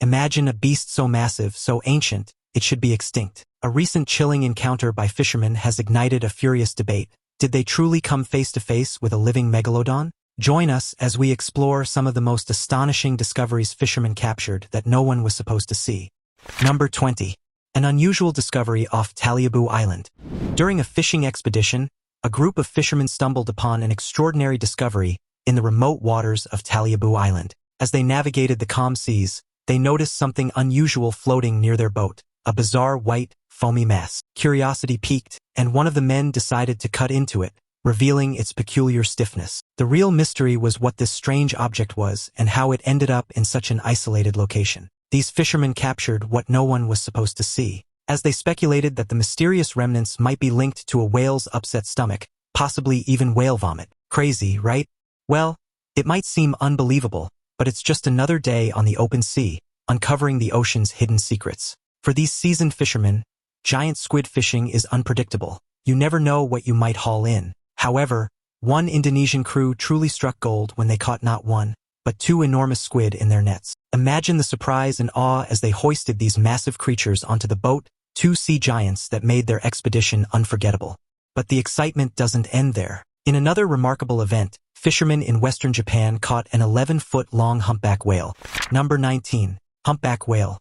Imagine a beast so massive, so ancient, it should be extinct. A recent chilling encounter by fishermen has ignited a furious debate. Did they truly come face to face with a living megalodon? Join us as we explore some of the most astonishing discoveries fishermen captured that no one was supposed to see. Number 20. An unusual discovery off Taliabu Island. During a fishing expedition, a group of fishermen stumbled upon an extraordinary discovery in the remote waters of Taliabu Island. As they navigated the calm seas, they noticed something unusual floating near their boat, a bizarre white, foamy mass. Curiosity piqued, and one of the men decided to cut into it, revealing its peculiar stiffness. The real mystery was what this strange object was and how it ended up in such an isolated location. These fishermen captured what no one was supposed to see, as they speculated that the mysterious remnants might be linked to a whale's upset stomach, possibly even whale vomit. Crazy, right? Well, it might seem unbelievable, but it's just another day on the open sea, uncovering the ocean's hidden secrets. For these seasoned fishermen, giant squid fishing is unpredictable. You never know what you might haul in. However, one Indonesian crew truly struck gold when they caught not one, but two enormous squid in their nets. Imagine the surprise and awe as they hoisted these massive creatures onto the boat, two sea giants that made their expedition unforgettable. But the excitement doesn't end there. In another remarkable event, fishermen in western Japan caught an 11-foot-long humpback whale. Number 19. Humpback whale.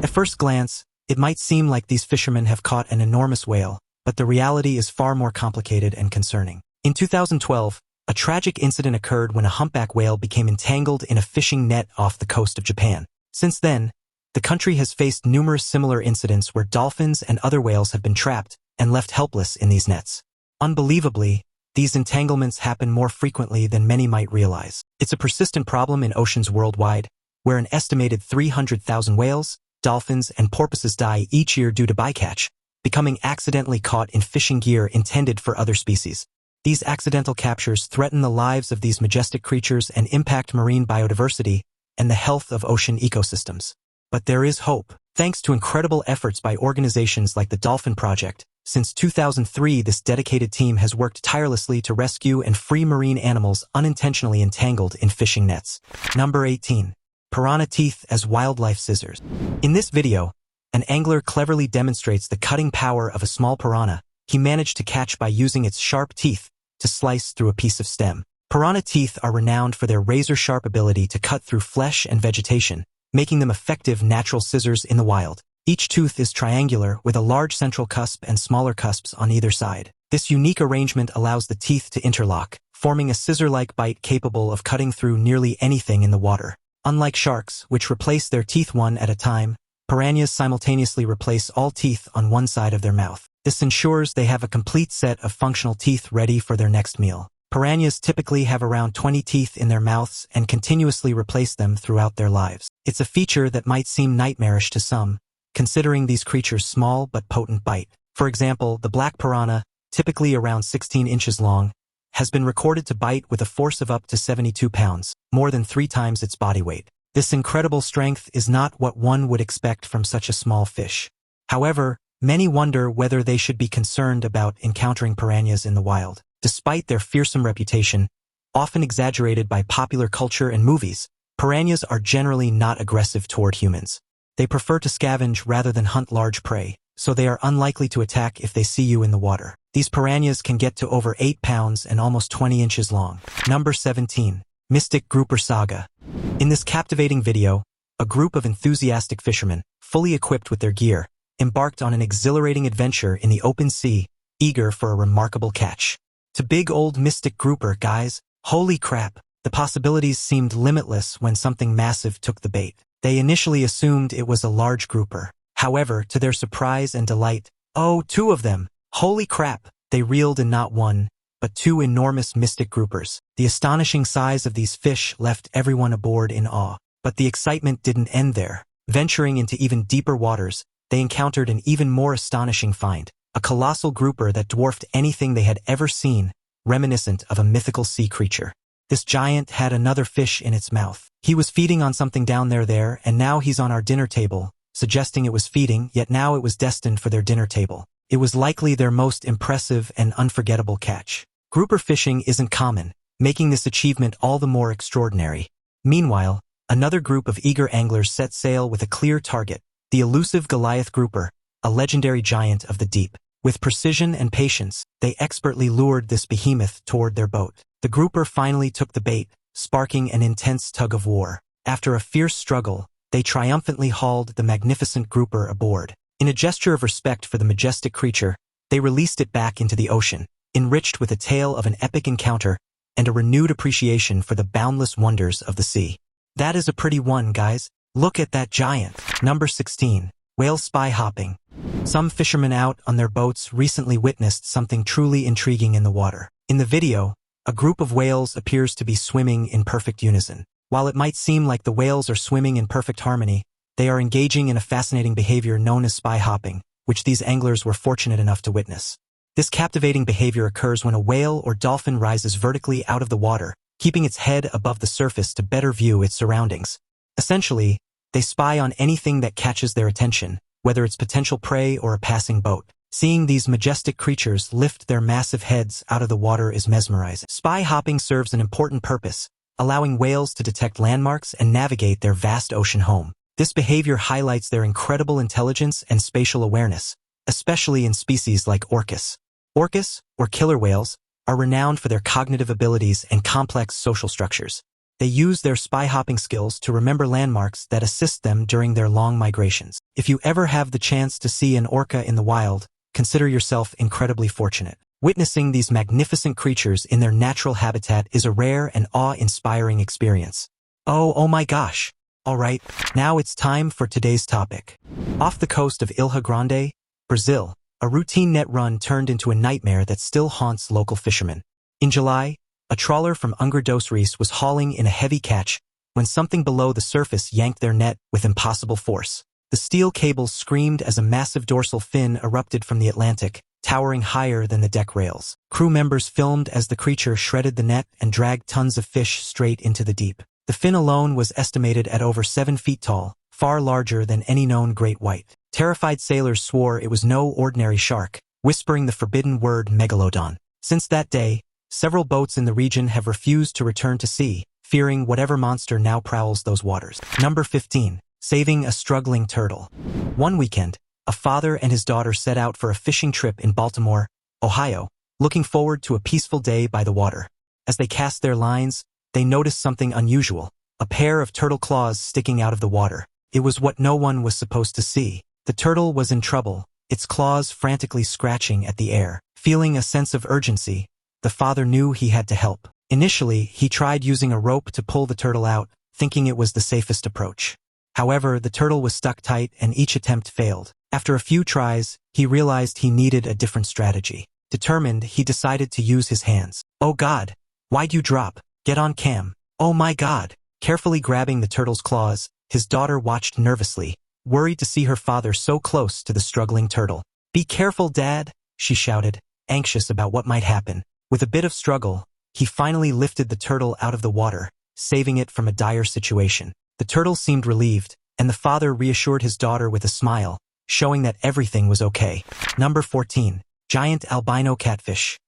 At first glance, it might seem like these fishermen have caught an enormous whale, but the reality is far more complicated and concerning. In 2012, a tragic incident occurred when a humpback whale became entangled in a fishing net off the coast of Japan. Since then, the country has faced numerous similar incidents where dolphins and other whales have been trapped and left helpless in these nets. Unbelievably, these entanglements happen more frequently than many might realize. It's a persistent problem in oceans worldwide, where an estimated 300,000 whales, dolphins, and porpoises die each year due to bycatch, becoming accidentally caught in fishing gear intended for other species. These accidental captures threaten the lives of these majestic creatures and impact marine biodiversity and the health of ocean ecosystems. But there is hope. Thanks to incredible efforts by organizations like the Dolphin Project, since 2003 this dedicated team has worked tirelessly to rescue and free marine animals unintentionally entangled in fishing nets. Number 18. Piranha teeth as wildlife scissors. In this video, an angler cleverly demonstrates the cutting power of a small piranha he managed to catch by using its sharp teeth to slice through a piece of stem. Piranha teeth are renowned for their razor-sharp ability to cut through flesh and vegetation, making them effective natural scissors in the wild. Each tooth is triangular with a large central cusp and smaller cusps on either side. This unique arrangement allows the teeth to interlock, forming a scissor-like bite capable of cutting through nearly anything in the water. Unlike sharks, which replace their teeth one at a time, piranhas simultaneously replace all teeth on one side of their mouth. This ensures they have a complete set of functional teeth ready for their next meal. Piranhas typically have around 20 teeth in their mouths and continuously replace them throughout their lives. It's a feature that might seem nightmarish to some, considering these creatures' small but potent bite. For example, the black piranha, typically around 16 inches long, has been recorded to bite with a force of up to 72 pounds, more than 3 times its body weight. This incredible strength is not what one would expect from such a small fish. However, many wonder whether they should be concerned about encountering piranhas in the wild. Despite their fearsome reputation, often exaggerated by popular culture and movies, piranhas are generally not aggressive toward humans. They prefer to scavenge rather than hunt large prey, so they are unlikely to attack if they see you in the water. These piranhas can get to over 8 pounds and almost 20 inches long. Number 17. Mystic Grouper Saga. In this captivating video, a group of enthusiastic fishermen, fully equipped with their gear, embarked on an exhilarating adventure in the open sea, eager for a remarkable catch. To big old mystic grouper, guys. Holy crap. The possibilities seemed limitless when something massive took the bait. They initially assumed it was a large grouper. However, to their surprise and delight, oh, 2 of them. Holy crap. They reeled in not one, but 2 enormous mystic groupers. The astonishing size of these fish left everyone aboard in awe. But the excitement didn't end there. Venturing into even deeper waters, they encountered an even more astonishing find. A colossal grouper that dwarfed anything they had ever seen, reminiscent of a mythical sea creature. This giant had another fish in its mouth. He was feeding on something down there, and now he's on our dinner table, suggesting it was feeding, yet now it was destined for their dinner table. It was likely their most impressive and unforgettable catch. Grouper fishing isn't common, making this achievement all the more extraordinary. Meanwhile, another group of eager anglers set sail with a clear target, the elusive Goliath grouper, a legendary giant of the deep. With precision and patience, they expertly lured this behemoth toward their boat. The grouper finally took the bait, sparking an intense tug-of-war. After a fierce struggle, they triumphantly hauled the magnificent grouper aboard. In a gesture of respect for the majestic creature, they released it back into the ocean, enriched with a tale of an epic encounter and a renewed appreciation for the boundless wonders of the sea. That is a pretty one, guys. Look at that giant. Number 16. Whale spy hopping. Some fishermen out on their boats recently witnessed something truly intriguing in the water. In the video, a group of whales appears to be swimming in perfect unison. While it might seem like the whales are swimming in perfect harmony, they are engaging in a fascinating behavior known as spy hopping, which these anglers were fortunate enough to witness. This captivating behavior occurs when a whale or dolphin rises vertically out of the water, keeping its head above the surface to better view its surroundings. Essentially, they spy on anything that catches their attention, whether it's potential prey or a passing boat. Seeing these majestic creatures lift their massive heads out of the water is mesmerizing. Spy hopping serves an important purpose, allowing whales to detect landmarks and navigate their vast ocean home. This behavior highlights their incredible intelligence and spatial awareness, especially in species like orcas. Orcas, or killer whales, are renowned for their cognitive abilities and complex social structures. They use their spy-hopping skills to remember landmarks that assist them during their long migrations. If you ever have the chance to see an orca in the wild, consider yourself incredibly fortunate. Witnessing these magnificent creatures in their natural habitat is a rare and awe-inspiring experience. Oh my gosh! Alright, now it's time for today's topic. Off the coast of Ilha Grande, Brazil, a routine net run turned into a nightmare that still haunts local fishermen. In July, a trawler from Angra dos Reis was hauling in a heavy catch when something below the surface yanked their net with impossible force. The steel cables screamed as a massive dorsal fin erupted from the Atlantic, towering higher than the deck rails. Crew members filmed as the creature shredded the net and dragged tons of fish straight into the deep. The fin alone was estimated at over 7 feet tall, far larger than any known great white. Terrified sailors swore it was no ordinary shark, whispering the forbidden word Megalodon. Since that day, several boats in the region have refused to return to sea, fearing whatever monster now prowls those waters. Number 15. Saving a struggling turtle. One weekend, a father and his daughter set out for a fishing trip in Baltimore, Ohio, looking forward to a peaceful day by the water. As they cast their lines, they noticed something unusual, a pair of turtle claws sticking out of the water. It was what no one was supposed to see. The turtle was in trouble, its claws frantically scratching at the air. Feeling a sense of urgency, the father knew he had to help. Initially, he tried using a rope to pull the turtle out, thinking it was the safest approach. However, the turtle was stuck tight and each attempt failed. After a few tries, he realized he needed a different strategy. Determined, he decided to use his hands. "Oh God! Why'd you drop? Get on cam." "Oh my God!" Carefully grabbing the turtle's claws, his daughter watched nervously, worried to see her father so close to the struggling turtle. "Be careful, Dad!" she shouted, anxious about what might happen. With a bit of struggle, he finally lifted the turtle out of the water, saving it from a dire situation. The turtle seemed relieved, and the father reassured his daughter with a smile, showing that everything was okay. Number 14. Giant albino catfish.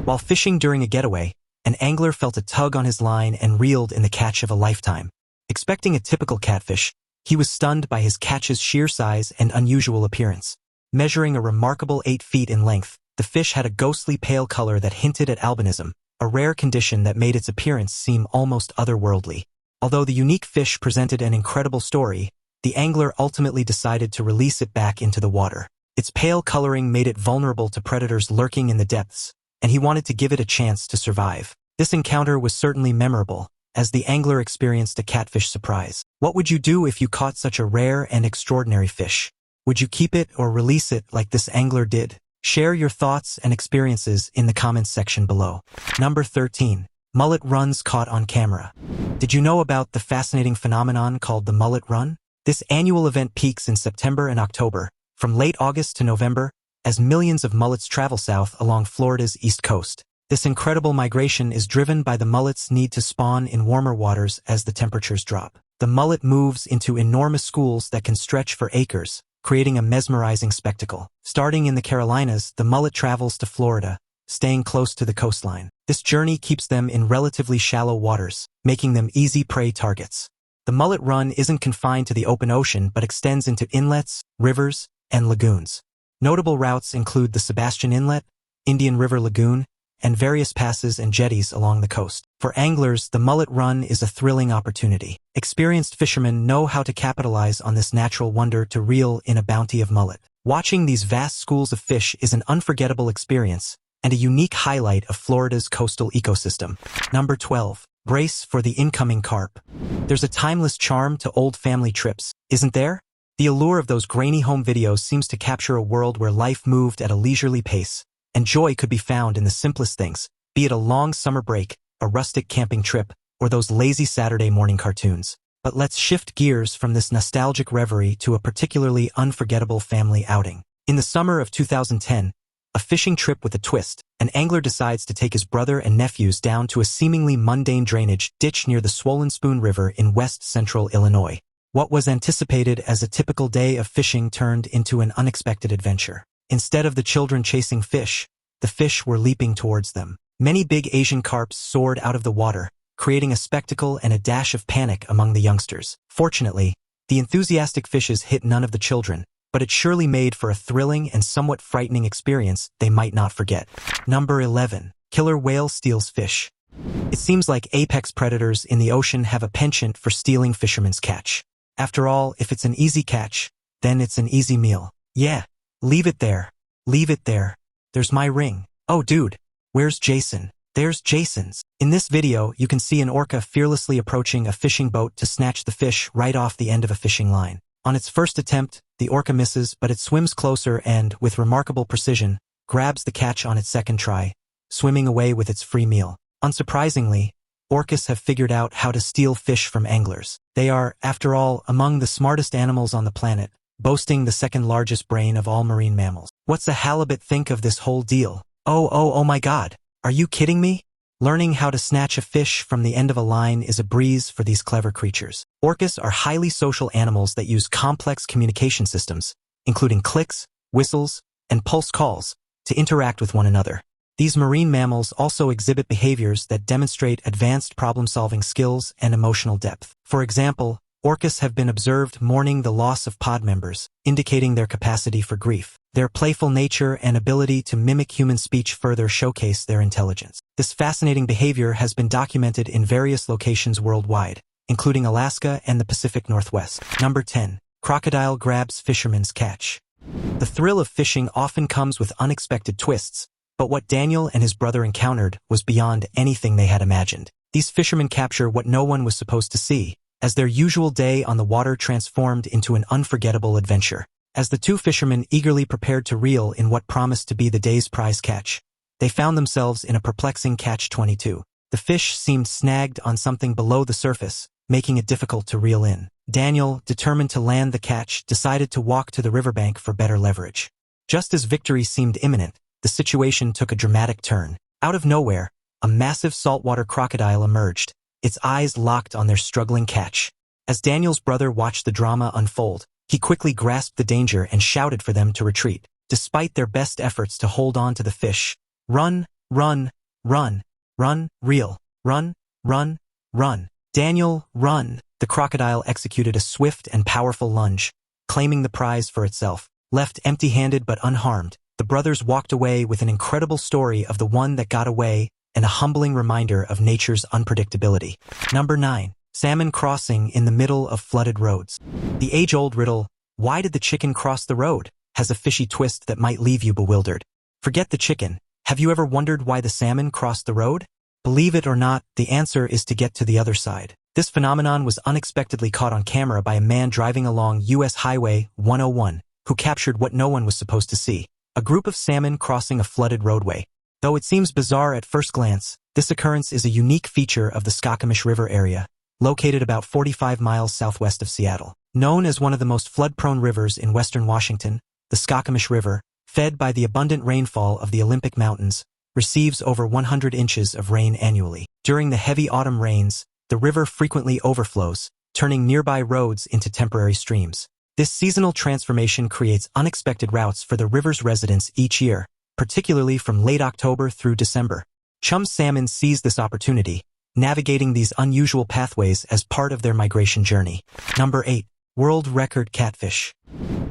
While fishing during a getaway, an angler felt a tug on his line and reeled in the catch of a lifetime. Expecting a typical catfish, he was stunned by his catch's sheer size and unusual appearance. Measuring a remarkable 8 feet in length, the fish had a ghostly pale color that hinted at albinism, a rare condition that made its appearance seem almost otherworldly. Although the unique fish presented an incredible story, the angler ultimately decided to release it back into the water. Its pale coloring made it vulnerable to predators lurking in the depths, and he wanted to give it a chance to survive. This encounter was certainly memorable, as the angler experienced a catfish surprise. What would you do if you caught such a rare and extraordinary fish? Would you keep it or release it like this angler did? Share your thoughts and experiences in the comments section below. Number 13. Mullet runs caught on camera. Did you know about the fascinating phenomenon called the mullet run? This annual event peaks in September and October, from late August to November, as millions of mullets travel south along Florida's east coast. This incredible migration is driven by the mullets' need to spawn in warmer waters as the temperatures drop. The mullet moves into enormous schools that can stretch for acres, creating a mesmerizing spectacle. Starting in the Carolinas, the mullet travels to Florida, staying close to the coastline. This journey keeps them in relatively shallow waters, making them easy prey targets. The mullet run isn't confined to the open ocean but extends into inlets, rivers, and lagoons. Notable routes include the Sebastian Inlet, Indian River Lagoon, and various passes and jetties along the coast. For anglers, the mullet run is a thrilling opportunity. Experienced fishermen know how to capitalize on this natural wonder to reel in a bounty of mullet. Watching these vast schools of fish is an unforgettable experience and a unique highlight of Florida's coastal ecosystem. Number 12. Brace for the incoming carp. There's a timeless charm to old family trips, isn't there? The allure of those grainy home videos seems to capture a world where life moved at a leisurely pace, and joy could be found in the simplest things, be it a long summer break, a rustic camping trip, or those lazy Saturday morning cartoons. But let's shift gears from this nostalgic reverie to a particularly unforgettable family outing. In the summer of 2010, a fishing trip with a twist, an angler decides to take his brother and nephews down to a seemingly mundane drainage ditch near the Swollen Spoon River in west-central Illinois. What was anticipated as a typical day of fishing turned into an unexpected adventure. Instead of the children chasing fish, the fish were leaping towards them. Many big Asian carps soared out of the water, creating a spectacle and a dash of panic among the youngsters. Fortunately, the enthusiastic fishes hit none of the children, but it surely made for a thrilling and somewhat frightening experience they might not forget. Number 11. Killer whale steals fish. It seems like apex predators in the ocean have a penchant for stealing fishermen's catch. After all, if it's an easy catch, then it's an easy meal. Yeah, leave it there. Leave it there. There's my ring. Oh dude, where's Jason? There's Jason's. In this video, you can see an orca fearlessly approaching a fishing boat to snatch the fish right off the end of a fishing line. On its first attempt, the orca misses, but it swims closer and, with remarkable precision, grabs the catch on its second try, swimming away with its free meal. Unsurprisingly, orcas have figured out how to steal fish from anglers. They are, after all, among the smartest animals on the planet, boasting the second largest brain of all marine mammals. What's a halibut think of this whole deal? Oh my god. Are you kidding me? Learning how to snatch a fish from the end of a line is a breeze for these clever creatures. Orcas are highly social animals that use complex communication systems, including clicks, whistles, and pulse calls, to interact with one another. These marine mammals also exhibit behaviors that demonstrate advanced problem-solving skills and emotional depth. For example, orcas have been observed mourning the loss of pod members, indicating their capacity for grief. Their playful nature and ability to mimic human speech further showcase their intelligence. This fascinating behavior has been documented in various locations worldwide, including Alaska and the Pacific Northwest. Number 10. Crocodile grabs fisherman's catch. The thrill of fishing often comes with unexpected twists, but what Daniel and his brother encountered was beyond anything they had imagined. These fishermen capture what no one was supposed to see, as their usual day on the water transformed into an unforgettable adventure. As the two fishermen eagerly prepared to reel in what promised to be the day's prize catch, they found themselves in a perplexing catch-22. The fish seemed snagged on something below the surface, making it difficult to reel in. Daniel, determined to land the catch, decided to walk to the riverbank for better leverage. Just as victory seemed imminent, the situation took a dramatic turn. Out of nowhere, a massive saltwater crocodile emerged, its eyes locked on their struggling catch. As Daniel's brother watched the drama unfold, he quickly grasped the danger and shouted for them to retreat. Despite their best efforts to hold on to the fish, run, run, run, run, reel, run, run, run. Daniel, run. The crocodile executed a swift and powerful lunge, claiming the prize for itself. Left empty-handed but unharmed, the brothers walked away with an incredible story of the one that got away and a humbling reminder of nature's unpredictability. Number 9. Salmon crossing in the middle of flooded roads. The age-old riddle, why did the chicken cross the road, has a fishy twist that might leave you bewildered. Forget the chicken. Have you ever wondered why the salmon crossed the road? Believe it or not, the answer is to get to the other side. This phenomenon was unexpectedly caught on camera by a man driving along U.S. Highway 101, who captured what no one was supposed to see: a group of salmon crossing a flooded roadway. Though it seems bizarre at first glance, this occurrence is a unique feature of the Squamish River area, located about 45 miles southwest of Seattle. Known as one of the most flood-prone rivers in western Washington, the Squamish River, fed by the abundant rainfall of the Olympic Mountains, receives over 100 inches of rain annually. During the heavy autumn rains, the river frequently overflows, turning nearby roads into temporary streams. This seasonal transformation creates unexpected routes for the river's residents each year, particularly from late October through December. Chum salmon seize this opportunity, navigating these unusual pathways as part of their migration journey. Number 8. World record catfish.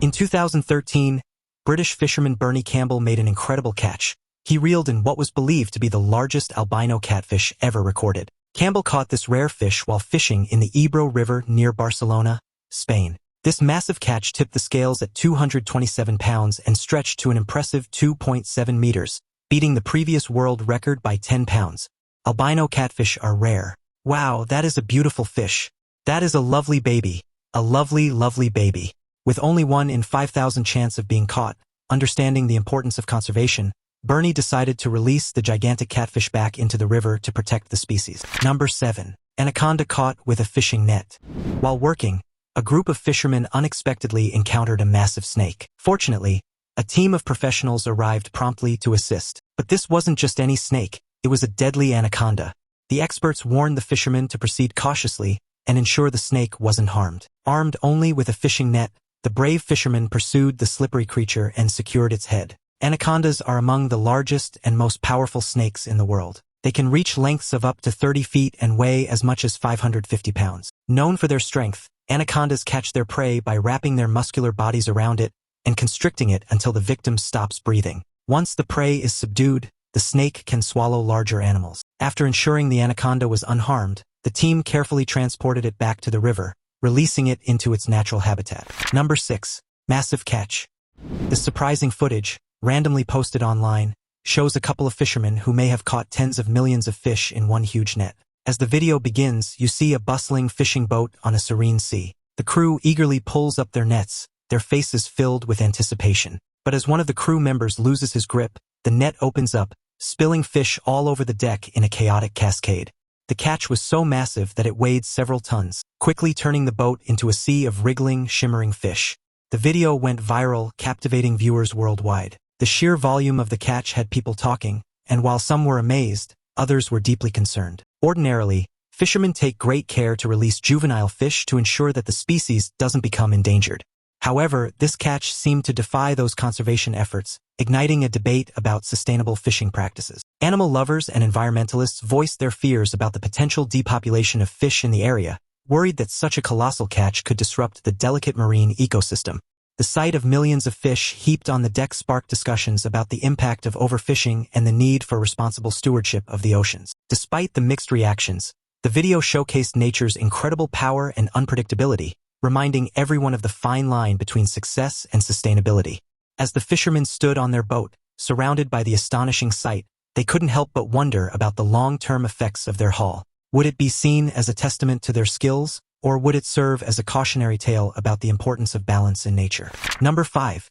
In 2013, British fisherman Bernie Campbell made an incredible catch. He reeled in what was believed to be the largest albino catfish ever recorded. Campbell caught this rare fish while fishing in the Ebro River near Barcelona, Spain. This massive catch tipped the scales at 227 pounds and stretched to an impressive 2.7 meters, beating the previous world record by 10 pounds. Albino catfish are rare. Wow, that is a beautiful fish. That is a lovely baby. A lovely, lovely baby. With only 1 in 5,000 chance of being caught, understanding the importance of conservation, Bernie decided to release the gigantic catfish back into the river to protect the species. Number 7. Anaconda caught with a fishing net. While working, a group of fishermen unexpectedly encountered a massive snake. Fortunately, a team of professionals arrived promptly to assist. But this wasn't just any snake, it was a deadly anaconda. The experts warned the fishermen to proceed cautiously and ensure the snake wasn't harmed. Armed only with a fishing net, the brave fishermen pursued the slippery creature and secured its head. Anacondas are among the largest and most powerful snakes in the world. They can reach lengths of up to 30 feet and weigh as much as 550 pounds. Known for their strength, anacondas catch their prey by wrapping their muscular bodies around it and constricting it until the victim stops breathing. Once the prey is subdued, the snake can swallow larger animals. After ensuring the anaconda was unharmed, the team carefully transported it back to the river, releasing it into its natural habitat. Number 6. Massive catch. This surprising footage, randomly posted online, shows a couple of fishermen who may have caught tens of millions of fish in one huge net. As the video begins, you see a bustling fishing boat on a serene sea. The crew eagerly pulls up their nets, their faces filled with anticipation. But as one of the crew members loses his grip, the net opens up, spilling fish all over the deck in a chaotic cascade. The catch was so massive that it weighed several tons, quickly turning the boat into a sea of wriggling, shimmering fish. The video went viral, captivating viewers worldwide. The sheer volume of the catch had people talking, and while some were amazed, others were deeply concerned. Ordinarily, fishermen take great care to release juvenile fish to ensure that the species doesn't become endangered. However, this catch seemed to defy those conservation efforts, igniting a debate about sustainable fishing practices. Animal lovers and environmentalists voiced their fears about the potential depopulation of fish in the area, worried that such a colossal catch could disrupt the delicate marine ecosystem. The sight of millions of fish heaped on the deck sparked discussions about the impact of overfishing and the need for responsible stewardship of the oceans. Despite the mixed reactions, the video showcased nature's incredible power and unpredictability, reminding everyone of the fine line between success and sustainability. As the fishermen stood on their boat, surrounded by the astonishing sight, they couldn't help but wonder about the long-term effects of their haul. Would it be seen as a testament to their skills, or would it serve as a cautionary tale about the importance of balance in nature? Number 5.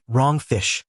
Wrong fish.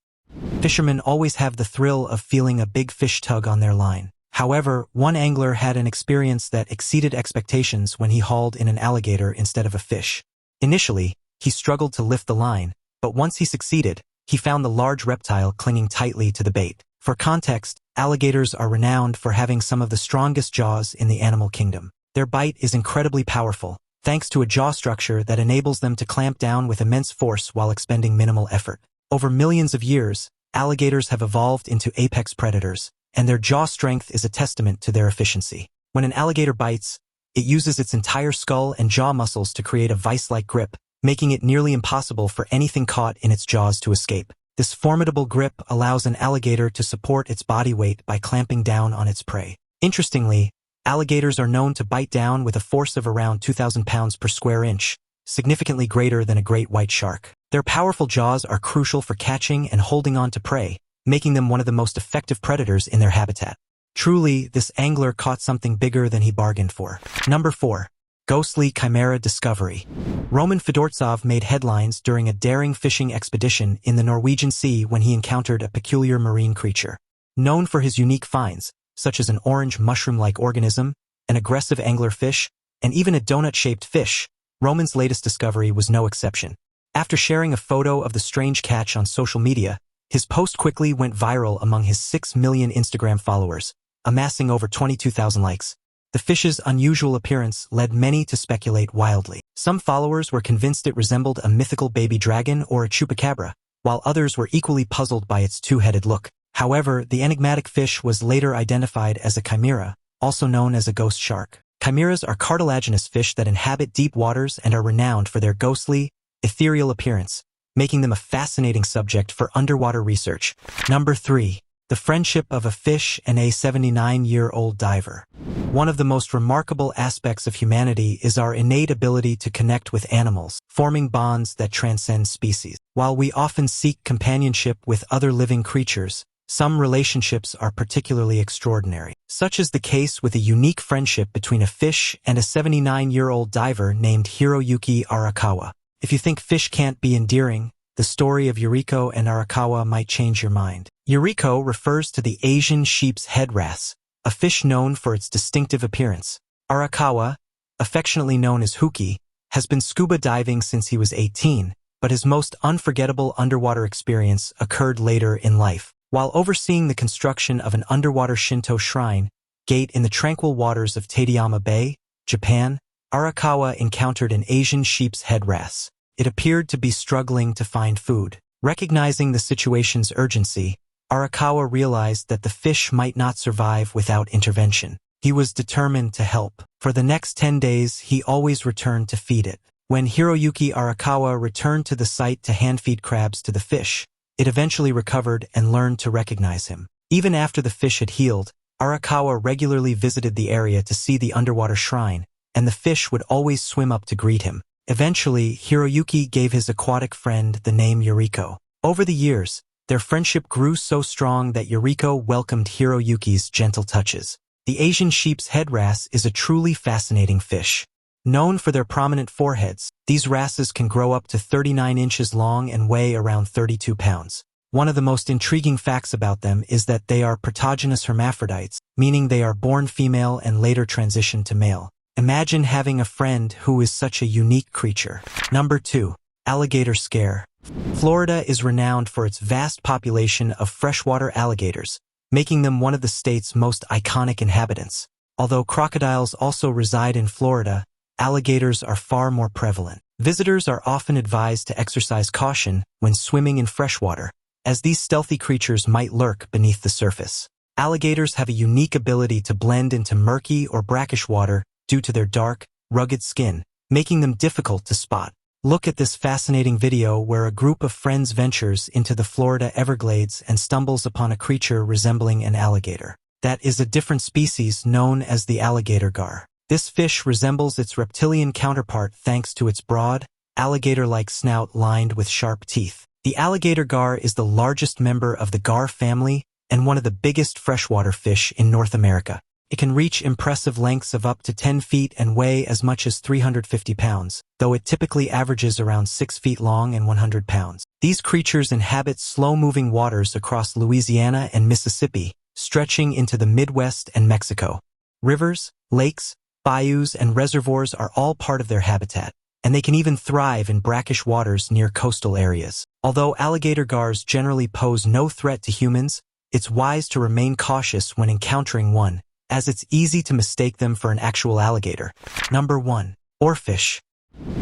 Fishermen always have the thrill of feeling a big fish tug on their line. However, one angler had an experience that exceeded expectations when he hauled in an alligator instead of a fish. Initially, he struggled to lift the line, but once he succeeded, he found the large reptile clinging tightly to the bait. For context, alligators are renowned for having some of the strongest jaws in the animal kingdom. Their bite is incredibly powerful, thanks to a jaw structure that enables them to clamp down with immense force while expending minimal effort. Over millions of years, alligators have evolved into apex predators, and their jaw strength is a testament to their efficiency. When an alligator bites, it uses its entire skull and jaw muscles to create a vice-like grip, making it nearly impossible for anything caught in its jaws to escape. This formidable grip allows an alligator to support its body weight by clamping down on its prey. Interestingly, alligators are known to bite down with a force of around 2,000 pounds per square inch, significantly greater than a great white shark. Their powerful jaws are crucial for catching and holding on to prey, making them one of the most effective predators in their habitat. Truly, this angler caught something bigger than he bargained for. Number 4. Ghostly chimera discovery. Roman Fedortsov made headlines during a daring fishing expedition in the Norwegian Sea when he encountered a peculiar marine creature. Known for his unique finds, such as an orange mushroom-like organism, an aggressive anglerfish, and even a donut-shaped fish, Roman's latest discovery was no exception. After sharing a photo of the strange catch on social media, his post quickly went viral among his 6 million Instagram followers, amassing over 22,000 likes. The fish's unusual appearance led many to speculate wildly. Some followers were convinced it resembled a mythical baby dragon or a chupacabra, while others were equally puzzled by its two-headed look. However, the enigmatic fish was later identified as a chimera, also known as a ghost shark. Chimeras are cartilaginous fish that inhabit deep waters and are renowned for their ghostly, ethereal appearance, making them a fascinating subject for underwater research. Number 3. The friendship of a fish and a 79-year-old diver. One of the most remarkable aspects of humanity is our innate ability to connect with animals, forming bonds that transcend species. While we often seek companionship with other living creatures, some relationships are particularly extraordinary. Such is the case with a unique friendship between a fish and a 79-year-old diver named Hiroyuki Arakawa. If you think fish can't be endearing, the story of Yuriko and Arakawa might change your mind. Yuriko refers to the Asian sheep's head wrasse, a fish known for its distinctive appearance. Arakawa, affectionately known as Huki, has been scuba diving since he was 18, but his most unforgettable underwater experience occurred later in life. While overseeing the construction of an underwater Shinto shrine gate in the tranquil waters of Tateyama Bay, Japan, Arakawa encountered an Asian sheep's head wrasse. It appeared to be struggling to find food. Recognizing the situation's urgency, Arakawa realized that the fish might not survive without intervention. He was determined to help. For the next 10 days, he always returned to feed it. When Hiroyuki Arakawa returned to the site to hand-feed crabs to the fish, it eventually recovered and learned to recognize him. Even after the fish had healed, Arakawa regularly visited the area to see the underwater shrine, and the fish would always swim up to greet him. Eventually, Hiroyuki gave his aquatic friend the name Yuriko. Over the years, their friendship grew so strong that Yuriko welcomed Hiroyuki's gentle touches. The Asian sheep's head wrasse is a truly fascinating fish. Known for their prominent foreheads, these wrasses can grow up to 39 inches long and weigh around 32 pounds. One of the most intriguing facts about them is that they are protogynous hermaphrodites, meaning they are born female and later transition to male. Imagine having a friend who is such a unique creature. Number 2. Alligator scare. Florida is renowned for its vast population of freshwater alligators, making them one of the state's most iconic inhabitants. Although crocodiles also reside in Florida, alligators are far more prevalent. Visitors are often advised to exercise caution when swimming in freshwater, as these stealthy creatures might lurk beneath the surface. Alligators have a unique ability to blend into murky or brackish water due to their dark, rugged skin, making them difficult to spot. Look at this fascinating video where a group of friends ventures into the Florida Everglades and stumbles upon a creature resembling an alligator. That is a different species known as the alligator gar. This fish resembles its reptilian counterpart thanks to its broad, alligator-like snout lined with sharp teeth. The alligator gar is the largest member of the gar family and one of the biggest freshwater fish in North America. It can reach impressive lengths of up to 10 feet and weigh as much as 350 pounds, though it typically averages around 6 feet long and 100 pounds. These creatures inhabit slow-moving waters across Louisiana and Mississippi, stretching into the Midwest and Mexico. Rivers, lakes, bayous, and reservoirs are all part of their habitat, and they can even thrive in brackish waters near coastal areas. Although alligator gars generally pose no threat to humans, it's wise to remain cautious when encountering one, as it's easy to mistake them for an actual alligator. Number 1. Oarfish.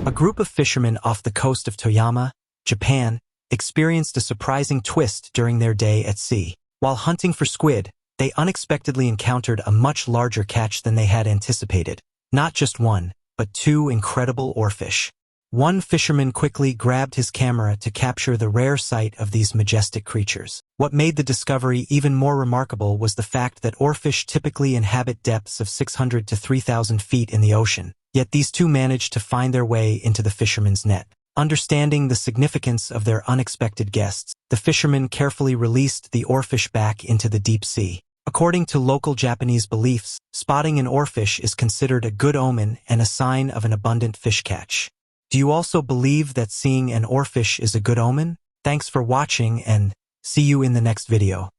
A group of fishermen off the coast of Toyama, Japan, experienced a surprising twist during their day at sea. While hunting for squid, they unexpectedly encountered a much larger catch than they had anticipated. Not just one, but 2 incredible oarfish. One fisherman quickly grabbed his camera to capture the rare sight of these majestic creatures. What made the discovery even more remarkable was the fact that oarfish typically inhabit depths of 600 to 3,000 feet in the ocean, yet these 2 managed to find their way into the fisherman's net. Understanding the significance of their unexpected guests, the fishermen carefully released the oarfish back into the deep sea. According to local Japanese beliefs, spotting an oarfish is considered a good omen and a sign of an abundant fish catch. Do you also believe that seeing an oarfish is a good omen? Thanks for watching and see you in the next video.